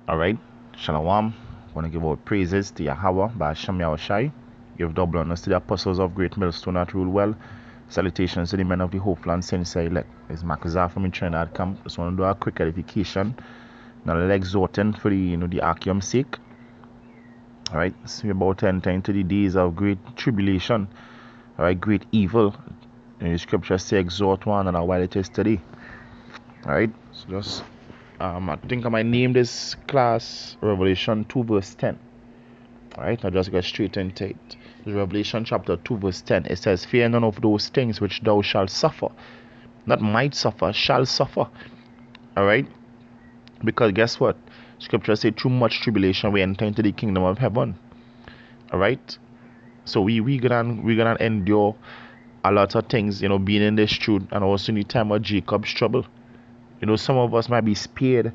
Alright, Shalom. I want to give all praises to Yahweh by Hashem Yahushai. Give double honors to the apostles of Great Millstone that rule well. Salutations to the men of the Hopeland Sensei elect. It's Makazar from the Trinidad camp. Just want to do a quick edification. Now let's exhorting for the Archeum's sake. Alright, so we're about to enter into the days of great tribulation. Alright, great evil. And the scriptures say exhort one another while it is today. Alright, so just I think I might name this class Revelation 2 verse 10. Alright, I'll just go straight into it. Revelation chapter 2 verse 10. It says, fear none of those things which thou shalt suffer. Not might suffer, shall suffer. Alright? Because guess what? Scripture say through much tribulation we enter into the kingdom of heaven. Alright? So we gonna endure a lot of things, being in this truth, and also in the time of Jacob's trouble. Some of us might be spared,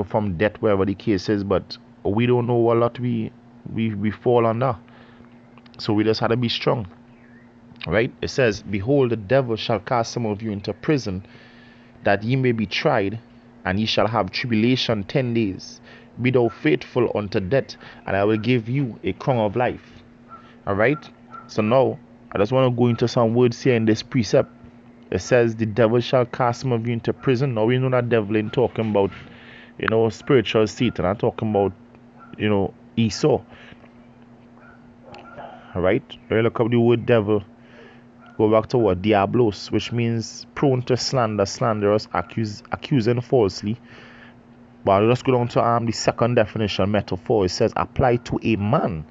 from death, wherever the case is, but we don't know what lot we fall under. So we just had to be strong. Right? It says, behold, the devil shall cast some of you into prison, that ye may be tried, and ye shall have tribulation 10 days. Be thou faithful unto death, and I will give you a crown of life. Alright? So now, I just want to go into some words here in this precept. It says the devil shall cast some of you into prison. Now we know that devil ain't talking about, spiritual Satan. I'm talking about, Esau. Alright? When you look up the word devil, go back to what? Diablos, which means prone to slander, slanderous, accusing falsely. But let's go down to the second definition, metaphor. It says apply to a man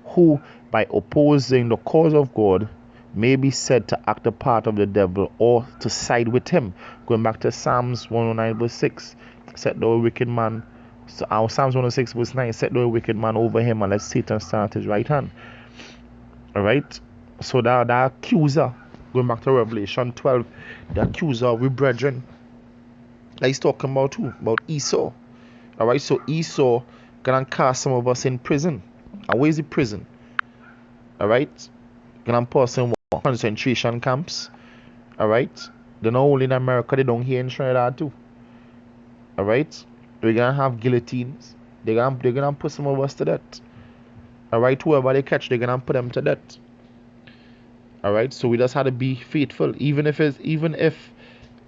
who, by opposing the cause of God, may be said to act the part of the devil or to side with him. Going back to Psalms 109 verse 6, set the wicked man. So Psalms 106 verse 9, set the wicked man over him and let Satan stand at his right hand. Alright, so that accuser, going back to Revelation 12, the accuser of we brethren, that he's talking about who? About Esau. Alright, so Esau gonna cast some of us in prison. And where's the prison? Alright, gonna put in concentration camps. Alright, they're not only in America, they don't here in Trinidad too. Alright, we're gonna have guillotines. They're gonna put some of us to death. Alright, whoever they catch, they're gonna put them to death. Alright, so we just have to be faithful, even if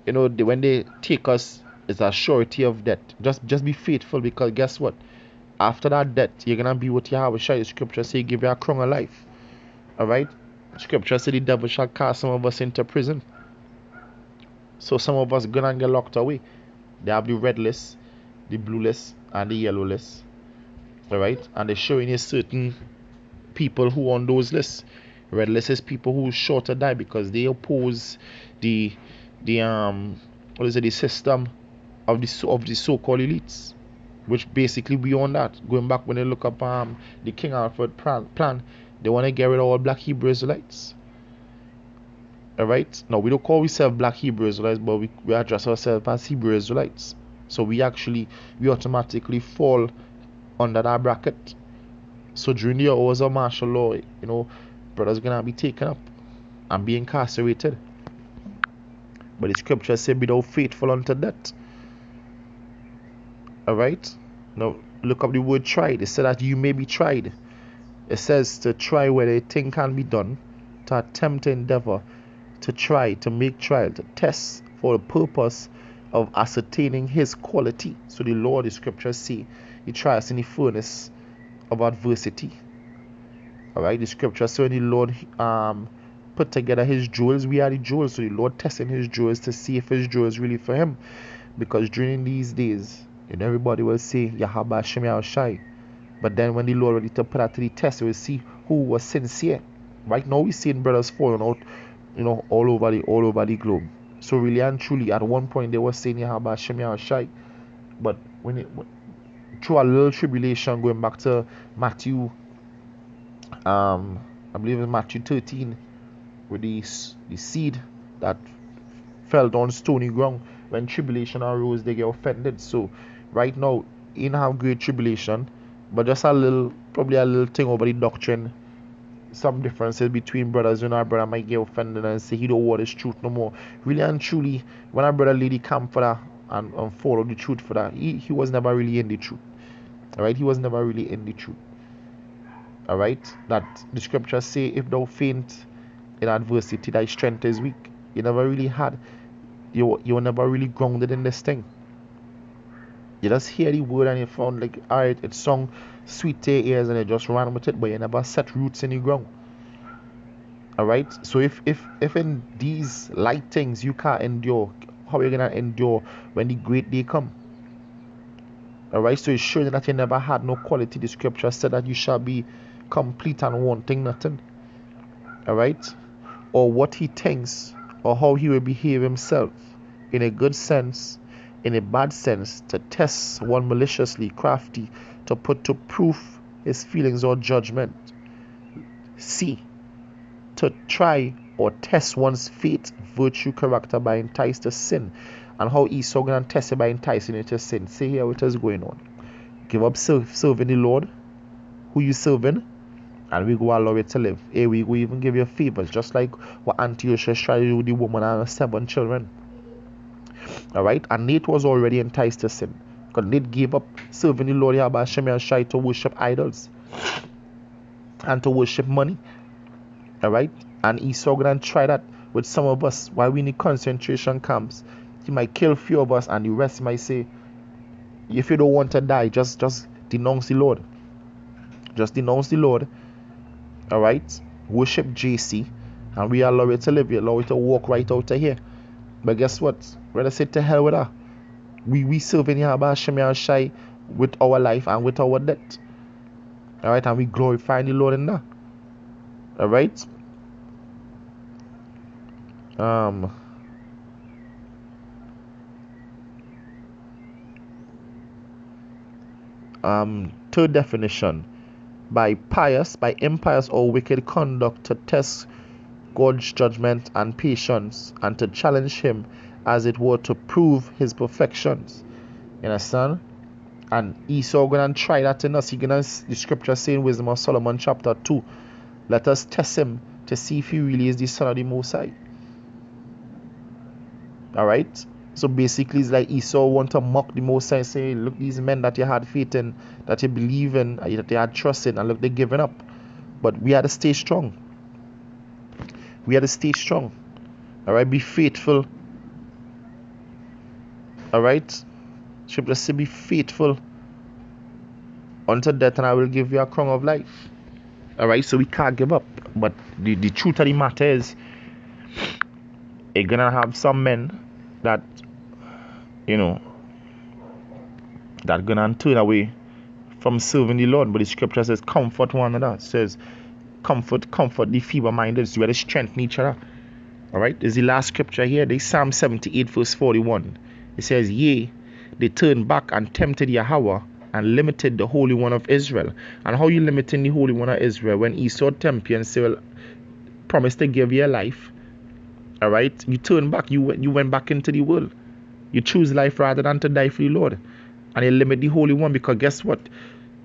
when they take us, it's a surety of death. Just be faithful, because guess what? After that death, you're gonna be with Yahweh. Scripture say give you a crown of life. Alright? Scripture say the devil shall cast some of us into prison. So some of us gonna get locked away. They have the red list, the blue list, and the yellow list. Alright? And they're showing you certain people who on those lists. Red list is people who sure to die because they oppose the system of the so-called elites, which basically beyond that. Going back when they look up the King Alfred plan, they want to get rid of all black Hebrew Israelites. Alright? Now we don't call ourselves black Hebrew Israelites, but we address ourselves as Hebrew Israelites. So we automatically fall under that bracket. So during the hours of martial law, brothers gonna be taken up and be incarcerated. But the scripture say be thou faithful unto death. Alright? Now look up the word tried. It said that you may be tried. It says to try whether a thing can be done, to attempt to endeavor, to try, to make trial, to test for the purpose of ascertaining his quality. So the Lord, the scriptures say, he tries in the furnace of adversity. Alright, the scripture says when the Lord put together his jewels, we are the jewels. So the Lord testing his jewels to see if his jewels really for him. Because during these days, everybody will say Yahweh Hashem Yahushai. But then when the Lord ready to put out to the test, we will see who was sincere. Right now we're seeing brothers falling out, all over the globe. So really and truly, at one point they were saying Yahweh Hashem Yahushai. But through a little tribulation, going back to Matthew, I believe it's Matthew 13, with the seed that fell on stony ground. When tribulation arose, they get offended. So right now, in have great tribulation, but just probably a little thing over the doctrine. Some differences between brothers. Our brother might get offended and say he don't want his truth no more. Really and truly, when our brother lady come for that and follow the truth for that, he was never really in the truth. All right, he was never really in the truth. All right, that the scriptures say, if thou faint in adversity, thy strength is weak. You never really had, you were never really grounded in this thing. You just hear the word and you found like, all right, it sung sweet to your ears and you just ran with it, but you never set roots in the ground. All right, so if in these light things you can't endure, how are you gonna endure when the great day come? All right, so it's showing that you never had no quality. The scripture said that you shall be complete and wanting nothing. All right, or what he thinks or how he will behave himself in a good sense, in a bad sense, to test one maliciously, crafty, to put to proof his feelings or judgment. C, to try or test one's faith, virtue, character by entice to sin. And how Esau gonna test it by enticing it to sin. See here what is going on. Give up serving the Lord, who you serving, and we go allow it to live. Hey, we go even give you favors, just like what Antiochus tried to do with the woman and her 7 children. Alright, and Nate was already enticed to sin. Because Nate gave up serving the Lord Yahweh Hashem Yahshai to worship idols and to worship money. Alright, and Esau gonna try that with some of us while we need concentration camps. He might kill a few of us, and the rest might say, if you don't want to die, just denounce the Lord. Just denounce the Lord. Alright, worship JC, and we allow it to live. We allow it to walk right out of here. But guess what? Rather say to hell with her. We serve in Yahweh Hashem Yahshai with our life and with our death. Alright, and we glorify the Lord in that. Alright. Third definition: by impious or wicked conduct, to test God's judgment and patience, and to challenge him as it were to prove his perfections. You understand? And Esau gonna try that in us. The scripture saying Wisdom of Solomon chapter 2, let us test him to see if he really is the son of the Most High. Alright, so basically it's like Esau want to mock the Most High, say, look, these men that you had faith in, that you believe in, that you had trust in, and look, they're giving up. But we had to stay strong. We had to stay strong. Alright, be faithful. Alright, scripture say, be faithful unto death, and I will give you a crown of life. Alright, so we can't give up. But the truth of the matter is, you're gonna have some men that, that gonna turn away from serving the Lord. But the scripture says, comfort one another. It says, comfort the feeble-minded. So we have to strengthen each other. Alright, there's the last scripture here. There's Psalm 78 verse 41. It says, yea, they turned back and tempted Yahweh and limited the Holy One of Israel. And how you limiting the Holy One of Israel? When Esau tempt you and say, well, promise to give you a life. Alright, you turn back, you went back into the world. You choose life rather than to die for the Lord. And you limit the Holy One, because guess what?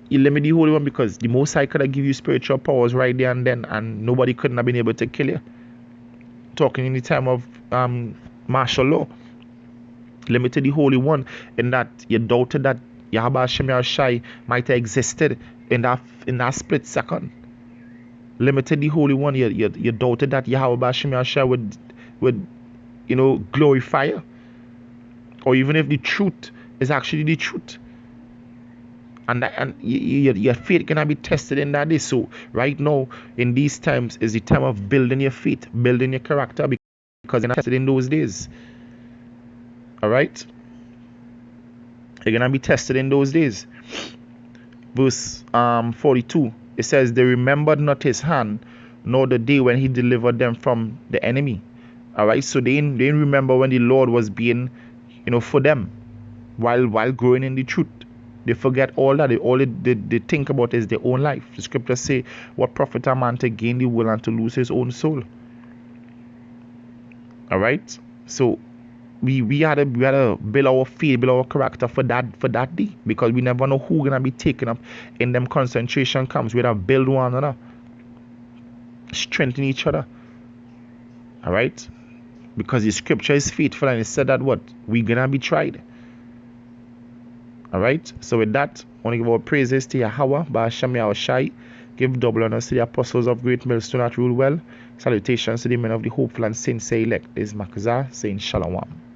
You limit the Holy One because the Most High could have give you spiritual powers right there and then, and nobody couldn't have been able to kill you. Talking in the time of martial law. Limited the Holy One in that you doubted that Yahweh Hashem Yahshai might have existed in that split second. Limited the Holy One. You doubted that Yahweh Hashem Yahshai would glorify you. Or even if the truth is actually the truth. And your faith cannot be tested in that day. So right now, in these times, is the time of building your faith, building your character, because you're not tested in those days. Alright? You're gonna be tested in those days. Verse 42, it says, they remembered not his hand, nor the day when he delivered them from the enemy. Alright, so they didn't remember when the Lord was being, for them, while growing in the truth. They forget all that. All they think about is their own life. The scriptures say, what profit a man to gain the world and to lose his own soul? Alright, so we had to build our faith, build our character for that day, because we never know who gonna be taken up in them concentration camps. We have to build one another, strengthen each other. Alright, because the scripture is faithful, and it said that what? We're gonna be tried. Alright, so with that, I want to give our praises to Yahweh, Ba'Shem Yahushai. Give double honors to the apostles of Great Millstone that rule well. Salutations to the men of the hopeful and sincere elect. This is Makazar saying Shalom.